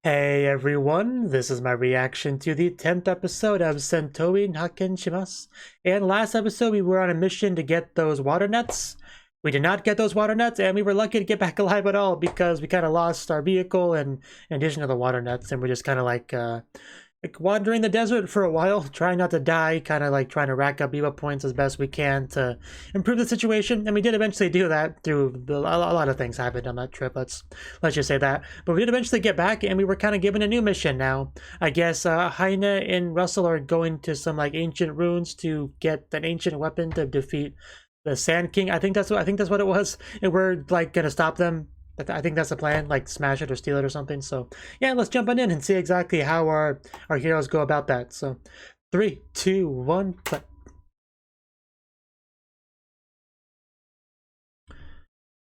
Hey everyone, this is my reaction to the 10th episode of Sentouin Hakenshimasu. And last episode we were on a mission to get those water nets. We did not get those water nets, and we were lucky to get back alive at all because we kind of lost our vehicle and in addition to the water nets, and we're just kind of like wandering the desert for a while, trying not to die, kind of like trying to rack up Eva points as best we can to improve the situation. And we did eventually do that through a lot of things happened on that trip. Let's just say that. But we did eventually get back, and we were kind of given a new mission now. I guess Heine and Russell are going to some like ancient ruins to get an ancient weapon to defeat the Sand King. I think that's what it was, and we're like gonna stop them. I think that's the plan, like smash it or steal it or something. So yeah, let's jump on in and see exactly how our heroes go about that. So 3, 2, 1, play.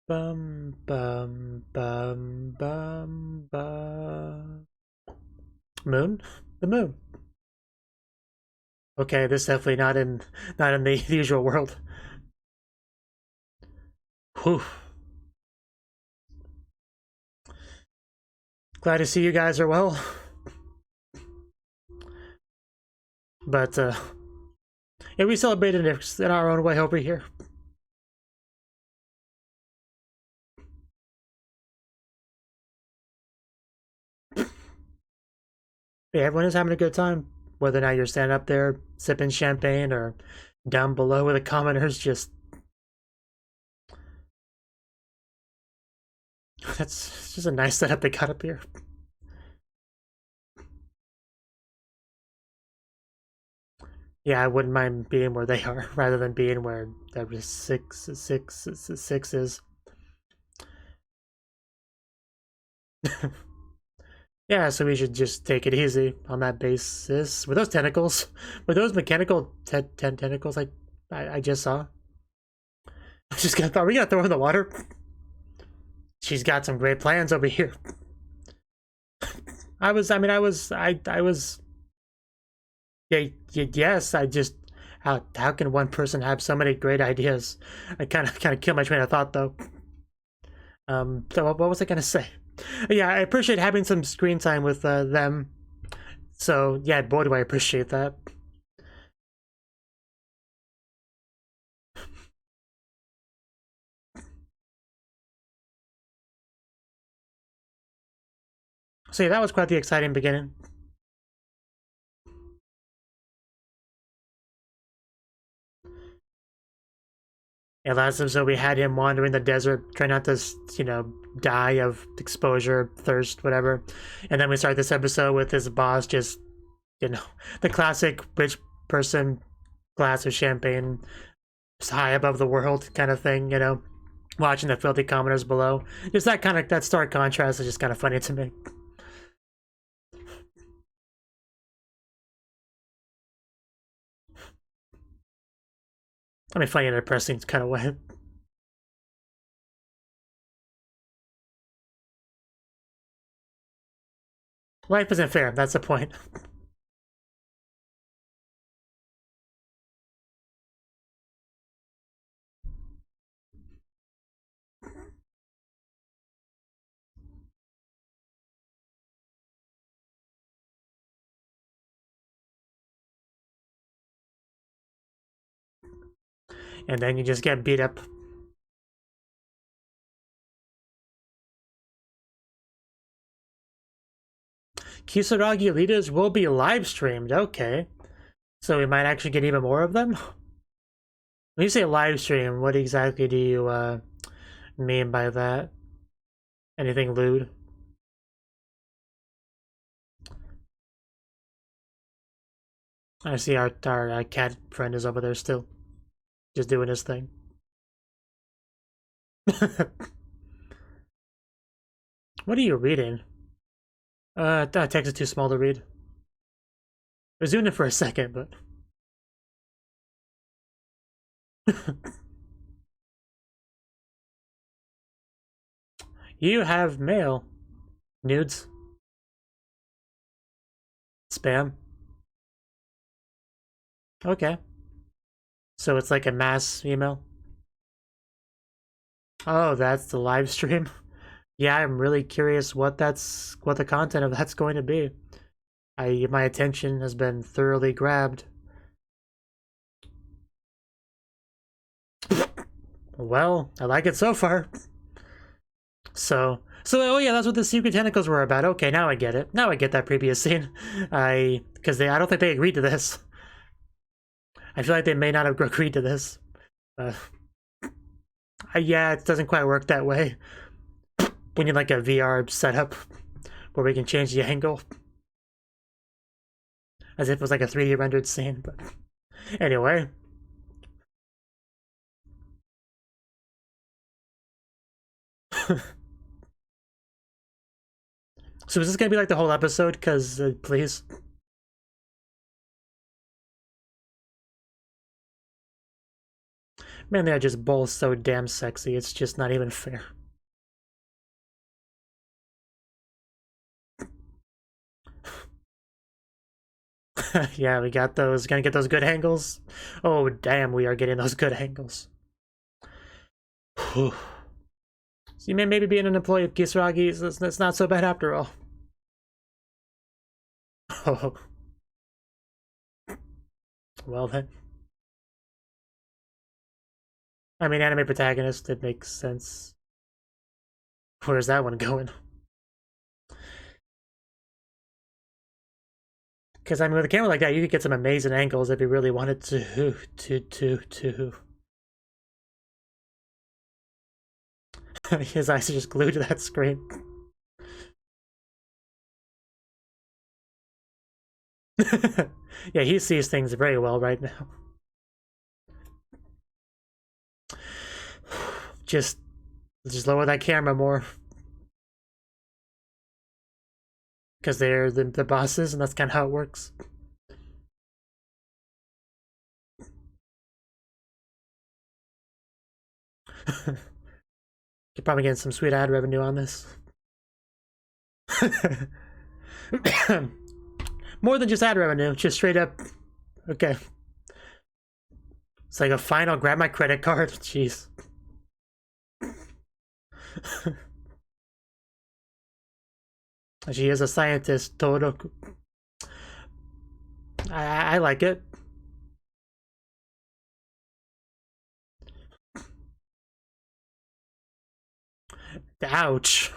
Bum bum bum bum bum. Moon? The moon. Okay, this is definitely not in the usual world. Whew. Glad to see you guys are well. But yeah, we celebrated it in our own way over here. Yeah, everyone is having a good time. Whether or not you're standing up there sipping champagne or down below with the commoners just... That's just a nice setup they got up here. Yeah, I wouldn't mind being where they are rather than being where every six is. Yeah, so we should just take it easy on that basis. With those tentacles, with those mechanical tentacles I just saw. I just got thought we gotta throw her in the water. She's got some great plans over here. I was yeah, yes, I just how can one person have so many great ideas? I kind of killed my train of thought though. So what was I gonna say? Yeah, I appreciate having some screen time with them. So yeah, boy do I appreciate that. So yeah, that was quite the exciting beginning. Yeah, last episode we had him wandering the desert, trying not to, you know, die of exposure, thirst, whatever. And then we start this episode with his boss just, you know, the classic rich person glass of champagne high above the world kind of thing, you know, watching the filthy commoners below. Just that stark contrast is just kind of funny to me. I mean, funny in a depressing kind of way. Life isn't fair, that's the point. And then you just get beat up. Kisaragi leaders will be live streamed, okay. So we might actually get even more of them? When you say live stream, what exactly do you mean by that? Anything lewd? I see our cat friend is over there still. Just doing his thing. What are you reading? That text is too small to read. I was doing it for a second, but... You have mail. Nudes. Spam. Okay. So it's like a mass email? Oh, that's the live stream? Yeah, I'm really curious what the content of that's going to be. My attention has been thoroughly grabbed. Well, I like it so far. So oh yeah, that's what the secret tentacles were about. Okay, now I get it. Now I get that previous scene. I don't think they agreed to this. I feel like they may not have agreed to this. Yeah, it doesn't quite work that way. We need like a VR setup where we can change the angle. As if it was like a 3D rendered scene, but anyway. So is this gonna be like the whole episode? Cause please. Man, they are just both so damn sexy. It's just not even fair. Yeah, we got those. Gonna get those good angles. Oh damn, we are getting those good angles. So you may maybe being an employee of Kisaragi's. That's not so bad after all. Oh. Well then. I mean, anime protagonist, it makes sense. Where's that one going? Because I mean, with a camera like that, you could get some amazing angles if you really wanted to. His eyes are just glued to that screen. Yeah, he sees things very well right now. Just lower that camera more. Because they're the bosses, and that's kind of how it works. You're probably getting some sweet ad revenue on this. More than just ad revenue, just straight up. Okay. It's like a fine, I'll grab my credit card. Jeez. She is a scientist, Todoroki. I like it. Ouch.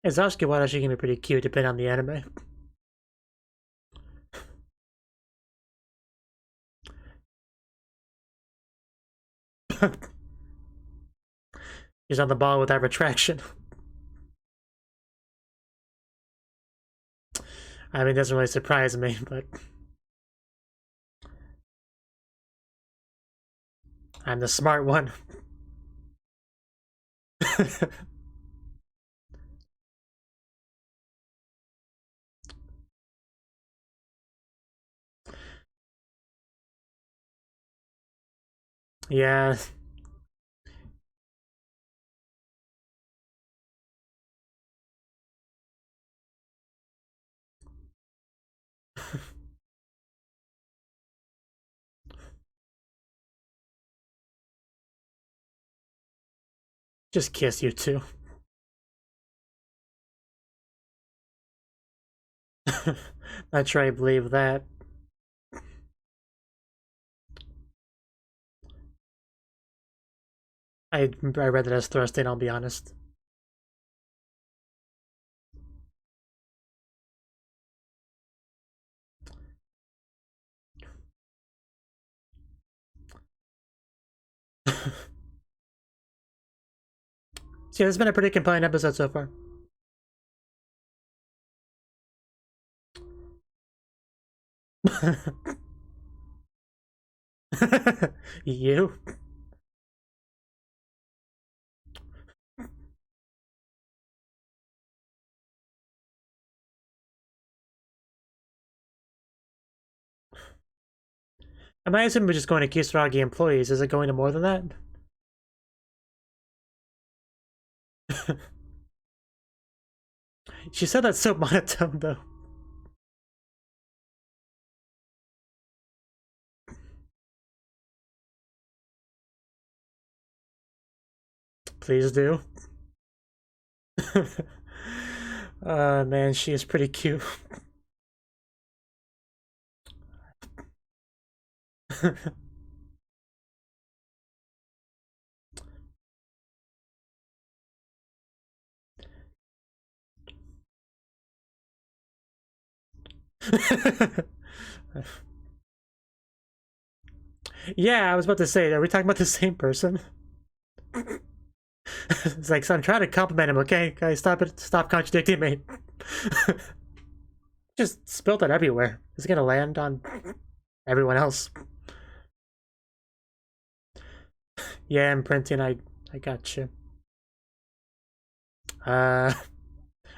Izashiki Wadashi can be pretty cute depending on the anime. He's on the ball with that retraction. I mean, it doesn't really surprise me, but I'm the smart one. Yeah. Just kiss you too. Not sure I believe that. I read that as thrusting, I'll be honest. So yeah, this has been a pretty compelling episode so far. You? Am I assuming we're just going to Kisaragi employees? Is it going to more than that? She said that's so monotone, though. Please do. Man, she is pretty cute. Yeah, I was about to say, are we talking about the same person? It's like, so I'm trying to compliment him, okay? Guys, stop it. Stop contradicting me. Just spilled it everywhere. It's gonna land on everyone else. Yeah, I'm printing. I got you.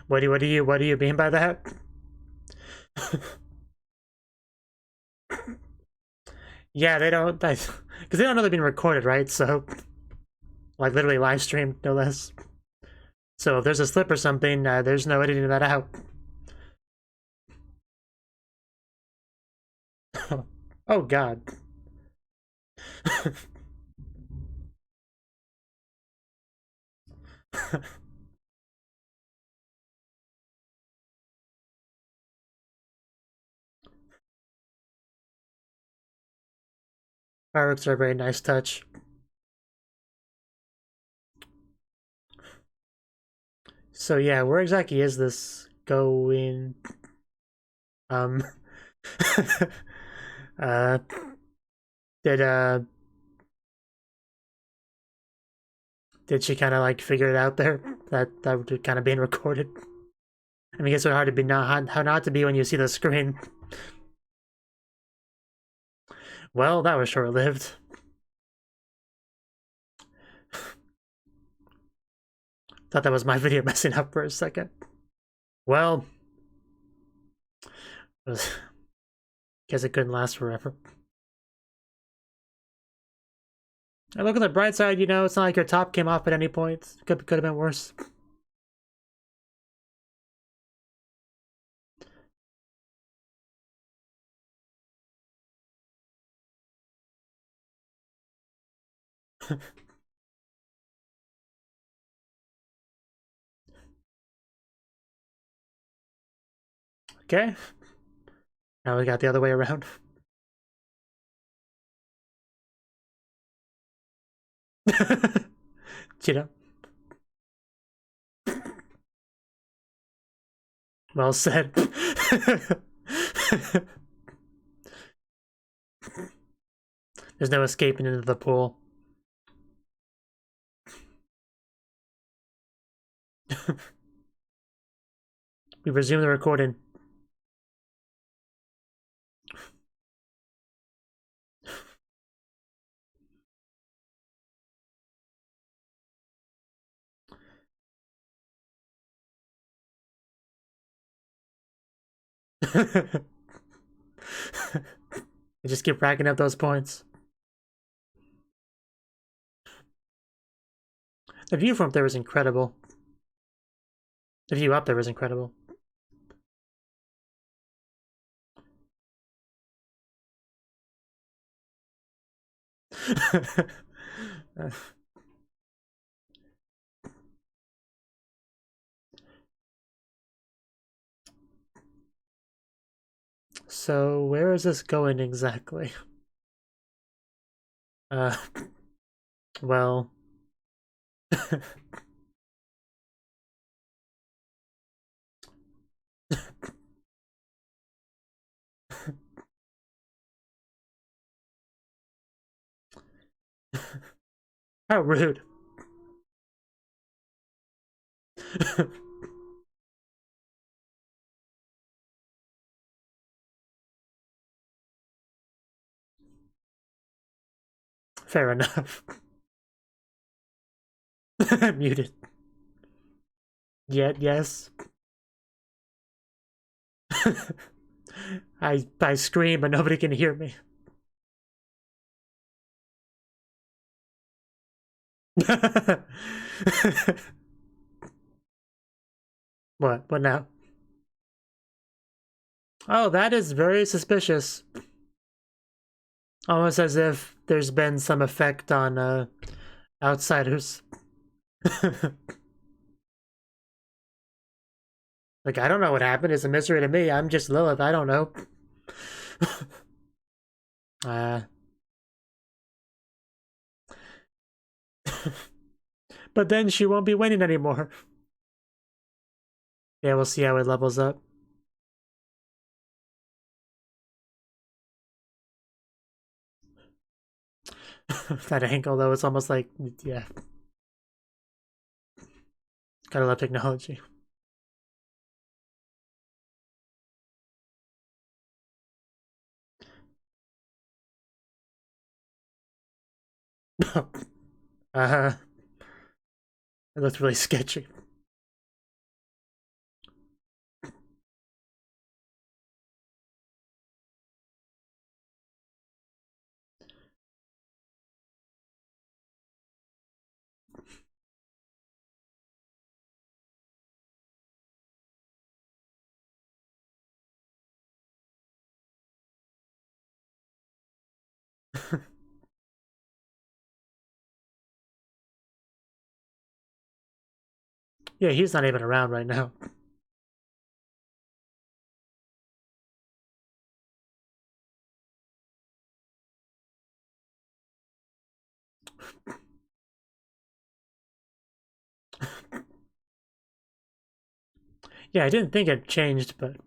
What do you mean by that? Yeah, they don't, because they don't know they're being recorded, right? So, like, literally live streamed, no less. So if there's a slip or something, there's no editing that out. Oh God. Fireworks are a very nice touch. So yeah, where exactly is this going? Um, uh, did did she kind of like figure it out there that would kind of being recorded? I mean, it's so hard to be not how not to be when you see the screen. Well, that was short lived. Thought that was my video messing up for a second. Well, guess it couldn't last forever. And look at the bright side, you know, it's not like your top came off at any point. Could have been worse. Okay. Now we got the other way around. You know? Well said. There's no escaping into the pool. We resume the recording. You just keep racking up those points. The view from up there was incredible. The view up there was incredible. So where is this going exactly? Well. How rude. Fair enough. Muted. Yet, yes. I scream, but nobody can hear me. What? What now? Oh, that is very suspicious. Almost as if there's been some effect on outsiders. Like, I don't know what happened. It's a mystery to me. I'm just Lilith. I don't know. But then she won't be winning anymore. Yeah, we'll see how it levels up. That angle, though, it's almost like, yeah. Gotta love technology. It looks really sketchy. Yeah, he's not even around right now. Yeah, I didn't think it changed, but...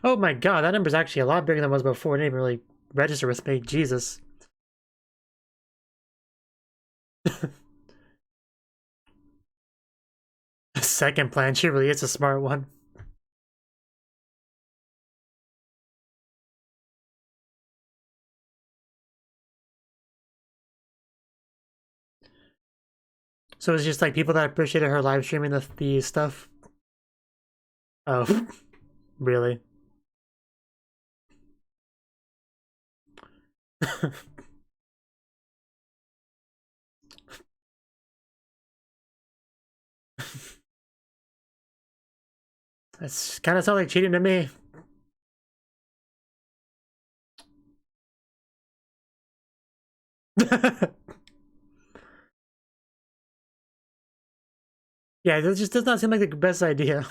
Oh my god, that number's actually a lot bigger than it was before. It didn't even really register with me. Jesus. Second plan, she really is a smart one. So it's just like people that appreciated her live streaming the stuff. Oh, really? That's kind of sounds like cheating to me. Yeah, it just does not seem like the best idea.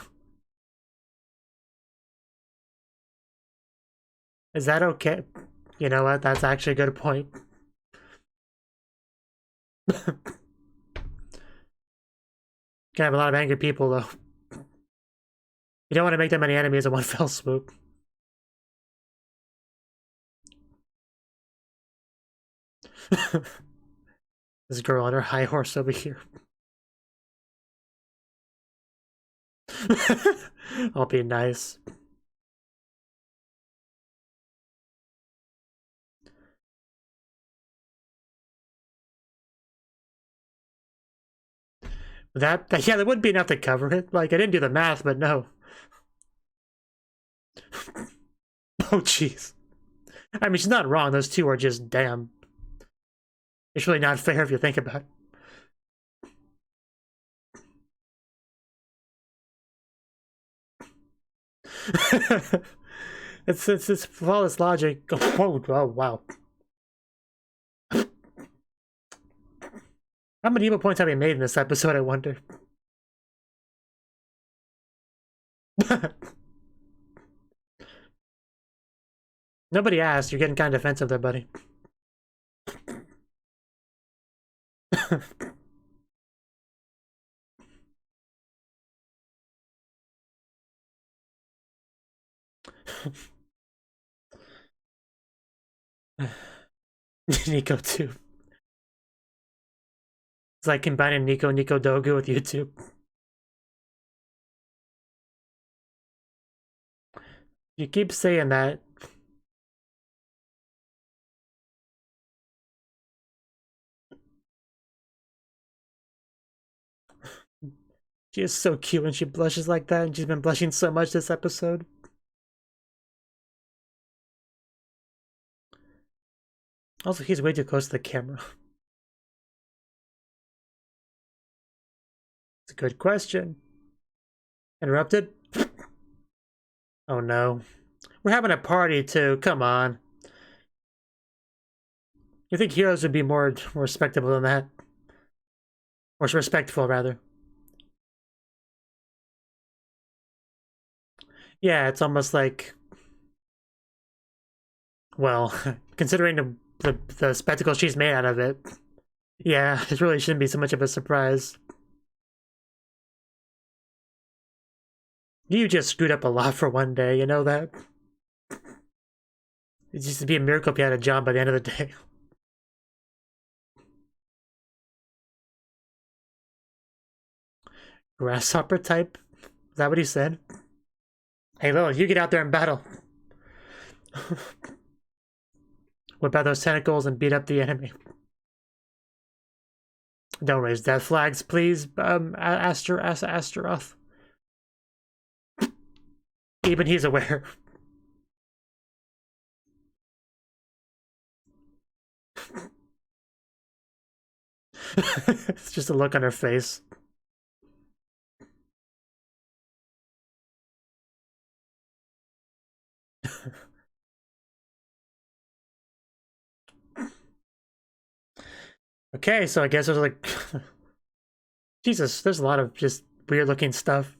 Is that okay? You know what? That's actually a good point. Can have a lot of angry people, though. You don't want to make that many enemies in one fell swoop. This girl on her high horse over here. I'll be nice. That yeah, that wouldn't be enough to cover it. Like, I didn't do the math, but no. Oh, jeez. I mean, she's not wrong. Those two are just damn. It's really not fair if you think about it. It's flawless logic. Oh, wow. How many evil points have we made in this episode, I wonder? Nobody asked. You're getting kind of defensive there, buddy. Nico too. It's like combining Nico Dogu with YouTube. You keep saying that. She is so cute when she blushes like that, and she's been blushing so much this episode. Also, he's way too close to the camera. It's a good question. Interrupted? Oh no. We're having a party too, come on. You think heroes would be more respectable than that? Or respectful, rather. Yeah, it's almost like, well, considering the spectacle she's made out of it, yeah, it really shouldn't be so much of a surprise. You just screwed up a lot for one day, you know that? It'd just be a miracle if you had a job by the end of the day. Grasshopper type? Is that what he said? Hey Lil, you get out there and battle. Whip out those tentacles and beat up the enemy. Don't raise death flags, please, Astaroth. Even he's aware. It's just a look on her face. Okay, so I guess there's like... Jesus, there's a lot of just weird looking stuff.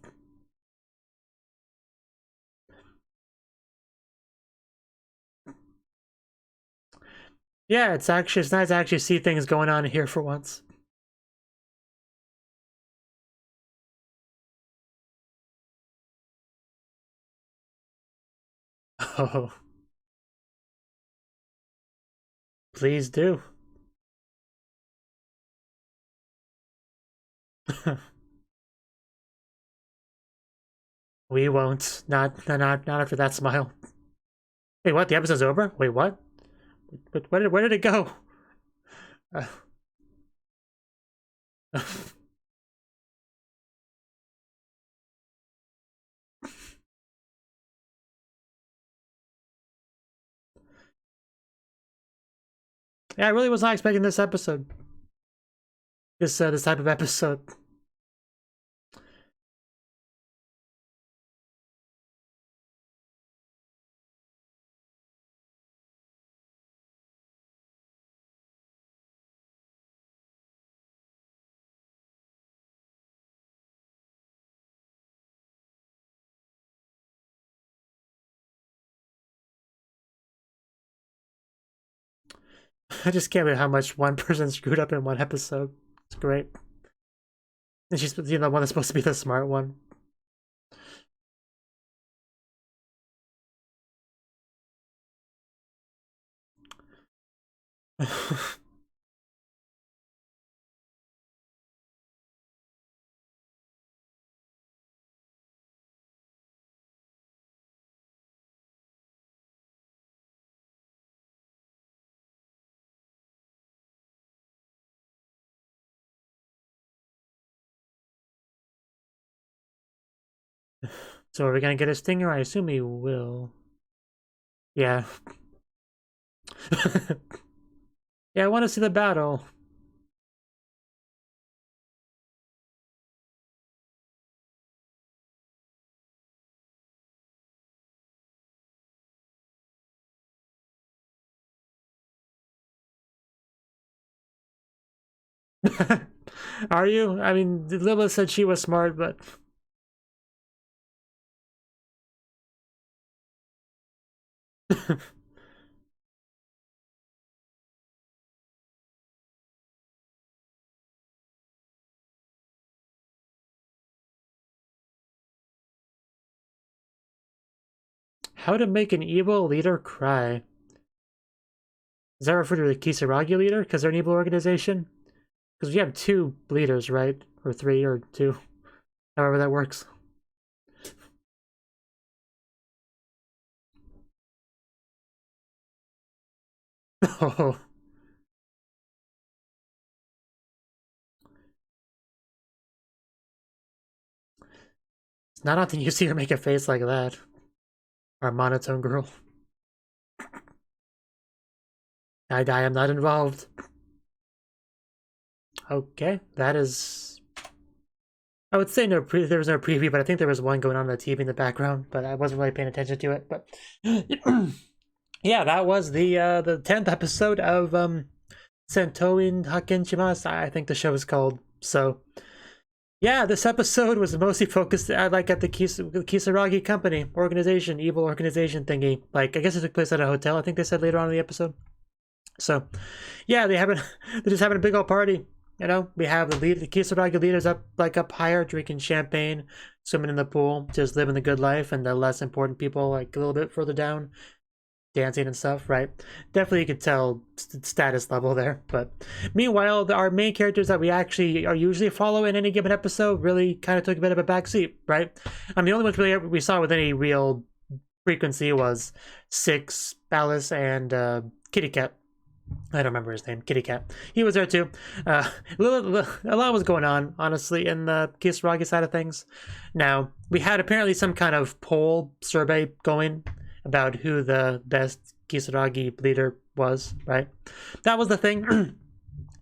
Yeah, it's nice to actually see things going on here for once. Oh. Please do. We won't. Not after that smile. Wait, what? The episode's over? Wait, what? Where did it go? Yeah, I really was not expecting this episode. This type of episode. I just can't believe how much one person screwed up in one episode. It's great. And she's the one that's supposed to be the smart one. So are we gonna get a stinger? I assume he will. Yeah. Yeah, I want to see the battle. Are you? I mean, Lilith said she was smart, but... How to make an evil leader cry. Is that referred to the Kisaragi leader? Because they're an evil organization? Because we have 2 leaders, right? Or 3, or 2. However that works. Oh. It's not often you see her make a face like that. Our monotone girl. I am not involved. Okay, that is... I would say there was no preview, but I think there was one going on the TV in the background, but I wasn't really paying attention to it. But yeah, that was the 10th episode of Sentouin Hakenshimasu. I think the show is called. So yeah, this episode was mostly focused at the Kisaragi company organization, evil organization thingy. Like, I guess it took place at a hotel, I think they said later on in the episode. So yeah, they're just having a big old party. You know, we have the Kisaragi leaders up higher, drinking champagne, swimming in the pool, just living the good life, and the less important people like a little bit further down, dancing and stuff, right? Definitely you could tell status level there. But meanwhile, our main characters that we actually are usually follow in any given episode really kind of took a bit of a backseat, right? I mean, the only ones really we saw with any real frequency was Six, Ellis, and Kitty Cat. I don't remember his name. Kitty Cat. He was there too. A lot was going on, honestly, in the Kisaragi side of things. Now, we had apparently some kind of poll survey going about who the best Kisaragi leader was, right? That was the thing.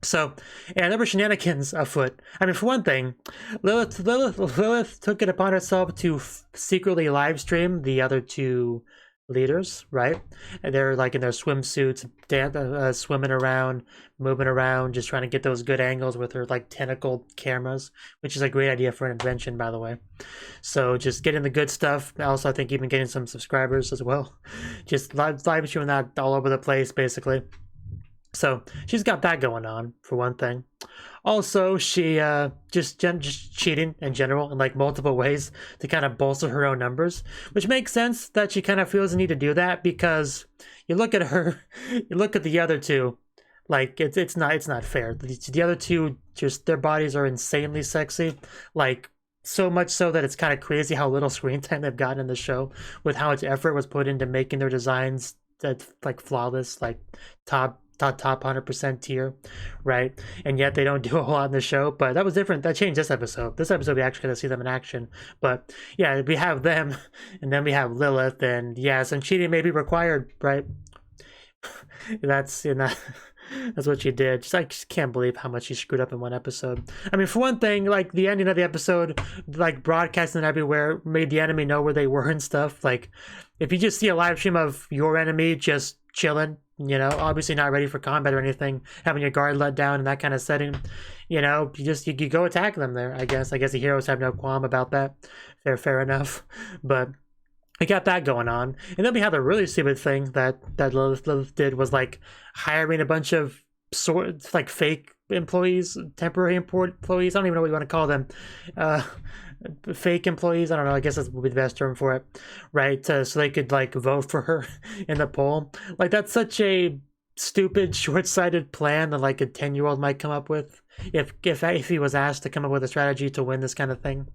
So, and there were shenanigans afoot. I mean, for one thing, Lilith took it upon herself to secretly live stream the other two leaders, right? And they're like in their swimsuits, swimming around, moving around, just trying to get those good angles with her like tentacle cameras, which is a great idea for an invention, by the way. So just getting the good stuff. Also, I think even getting some subscribers as well. Just live streaming that all over the place, basically. So she's got that going on, for one thing. Also, she just cheating in general in like multiple ways to kind of bolster her own numbers, which makes sense that she kind of feels the need to do that, because you look at her, you look at the other two, like it's not fair. The other two, just their bodies are insanely sexy, like so much so that it's kind of crazy how little screen time they've gotten in the show, with how much effort was put into making their designs that like flawless, like top 100% tier, right? And yet they don't do a whole lot in the show. But that was different. That changed this episode. This episode we actually got to see them in action. But yeah, we have them, and then we have Lilith, and yeah, some cheating may be required, right? That's what she did. I just can't believe how much she screwed up in one episode. I mean, for one thing, like the ending of the episode, like broadcasting everywhere, made the enemy know where they were and stuff. Like, if you just see a live stream of your enemy just chilling, you know, obviously not ready for combat or anything, having your guard let down in that kind of setting, you know, you go attack them there. I guess the heroes have no qualm about that. Fair enough. But we got that going on, and then we had a really stupid thing that Lilith did, was like hiring a bunch of like fake employees, temporary employees. I don't even know what you want to call them. Fake employees, I don't know, I guess that would be the best term for it, right? So they could like vote for her in the poll. Like, that's such a stupid, short-sighted plan that like a 10-year-old might come up with if he was asked to come up with a strategy to win this kind of thing.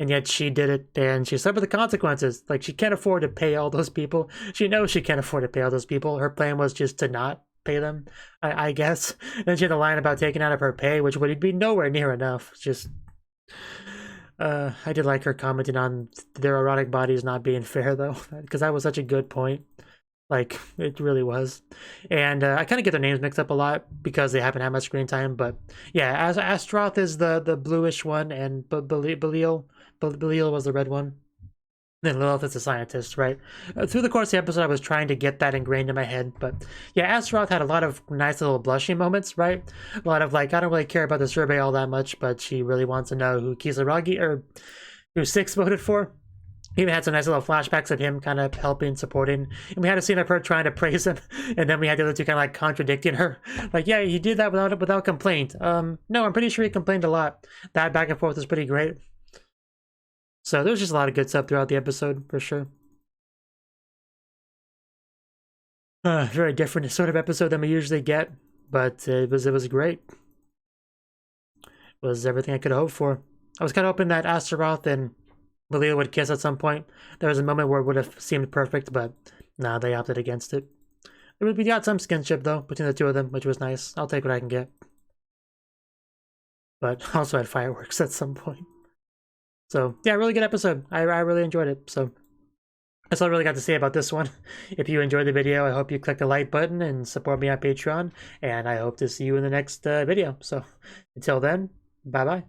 And yet she did it, and she suffered the consequences. Like, she can't afford to pay all those people. She knows she can't afford to pay all those people. Her plan was just to not pay them, I guess. And then she had a line about taking out of her pay, which would be nowhere near enough. Just I did like her commenting on their erotic bodies not being fair, though, because that was such a good point. Like, it really was. And I kind of get their names mixed up a lot because they haven't had much screen time. But yeah, as Astaroth is the bluish one, and Belial was the red one. Then Lilith is a scientist, right? Through the course of the episode, I was trying to get that ingrained in my head. But yeah, Astaroth had a lot of nice little blushing moments, right? A lot of like, I don't really care about the survey all that much, but she really wants to know who Kisaragi, or who Six voted for. Even had some nice little flashbacks of him kind of helping, supporting. And we had a scene of her trying to praise him. And then we had the other two kind of like contradicting her. Like, yeah, he did that without complaint. No, I'm pretty sure he complained a lot. That back and forth was pretty great. So there was just a lot of good stuff throughout the episode, for sure. Very different sort of episode than we usually get, but it was great. It was everything I could hope for. I was kind of hoping that Astaroth and Belial would kiss at some point. There was a moment where it would have seemed perfect, but nah, they opted against it. We got some skinship, though, between the two of them, which was nice. I'll take what I can get. But also had fireworks at some point. So yeah, really good episode. I really enjoyed it. So that's all I really got to say about this one. If you enjoyed the video, I hope you click the like button and support me on Patreon. And I hope to see you in the next video. So until then, bye-bye.